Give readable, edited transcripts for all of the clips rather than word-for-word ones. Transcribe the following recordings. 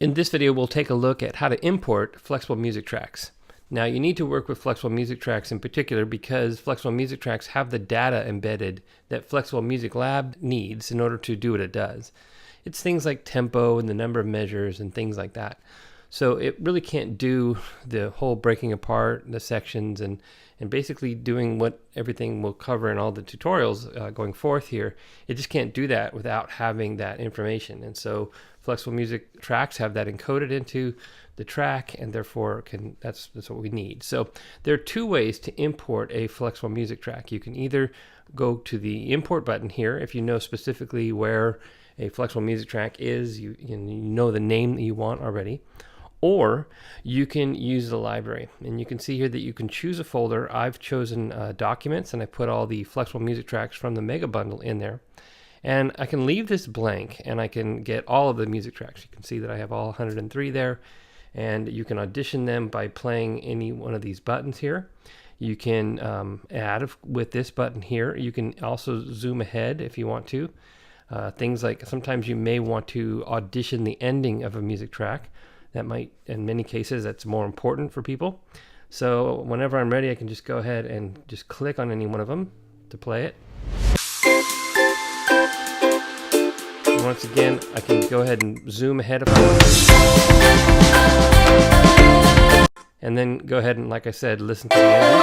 In this video, we'll take a look at how to import flexible music tracks. Now, you need to work with flexible music tracks in particular because flexible music tracks have the data embedded that Flexible Music Lab needs in order to do what it does. It's things like tempo and the number of measures and things like that. So it really can't do the whole breaking apart the sections and basically doing what everything will cover in all the tutorials going forth here. It just can't do that without having that information. And so flexible music tracks have that encoded into the track, and therefore that's what we need. So there are two ways to import a flexible music track. You can either go to the import button here if you know specifically where a flexible music track is, you know the name that you want already, or you can use the library. And you can see here that you can choose a folder. I've chosen documents, and I put all the flexible music tracks from the mega bundle in there. And I can leave this blank and I can get all of the music tracks. You can see that I have all 103 there, and you can audition them by playing any one of these buttons here. You can add with this button here. You can also zoom ahead if you want to. Things like sometimes you may want to audition the ending of a music track. That might, in many cases, that's more important for people. So whenever I'm ready, I can just go ahead and just click on any one of them to play it. And once again, I can go ahead and zoom ahead if I want to. And then go ahead and, like I said, listen to the ending.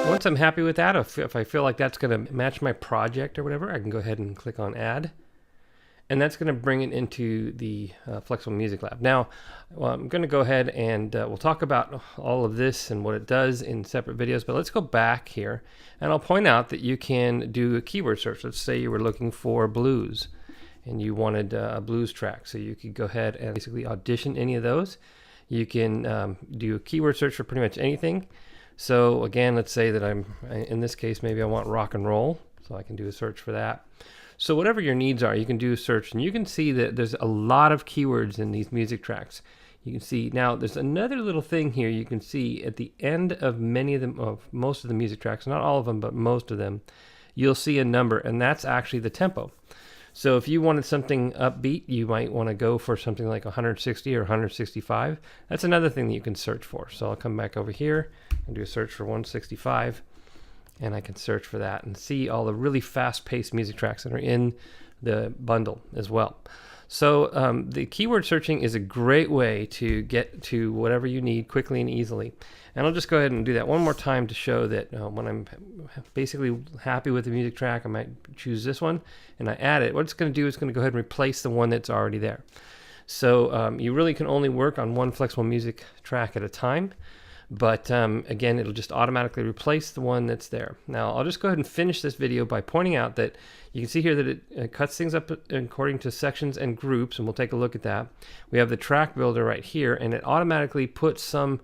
Once I'm happy with that, if I feel like that's going to match my project or whatever, I can go ahead and click on Add. And that's going to bring it into the Flexible Music Lab. Now, I'm going to go ahead and we'll talk about all of this and what it does in separate videos, but let's go back here. And I'll point out that you can do a keyword search. Let's say you were looking for blues and you wanted a blues track. So you could go ahead and basically audition any of those. You can do a keyword search for pretty much anything. So again, let's say that in this case, maybe I want rock and roll. So I can do a search for that. So whatever your needs are, you can do a search, and you can see that there's a lot of keywords in these music tracks. You can see now there's another little thing here. You can see at the end of most of the music tracks, not all of them, but most of them, you'll see a number, and that's actually the tempo. So if you wanted something upbeat, you might want to go for something like 160 or 165. That's another thing that you can search for. So I'll come back over here and do a search for 165, and I can search for that and see all the really fast-paced music tracks that are in the bundle as well. So the keyword searching is a great way to get to whatever you need quickly and easily. And I'll just go ahead and do that one more time to show that when I'm basically happy with the music track, I might choose this one and I add it. What it's going to do is going to go ahead and replace the one that's already there. So you really can only work on one flexible music track at a time. But again, it'll just automatically replace the one that's there. Now, I'll just go ahead and finish this video by pointing out that you can see here that it cuts things up according to sections and groups, and we'll take a look at that. We have the track builder right here, and it automatically puts some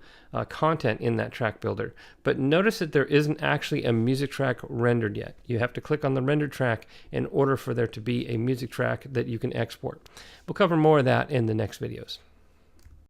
content in that track builder. But notice that there isn't actually a music track rendered yet. You have to click on the rendered track in order for there to be a music track that you can export. We'll cover more of that in the next videos.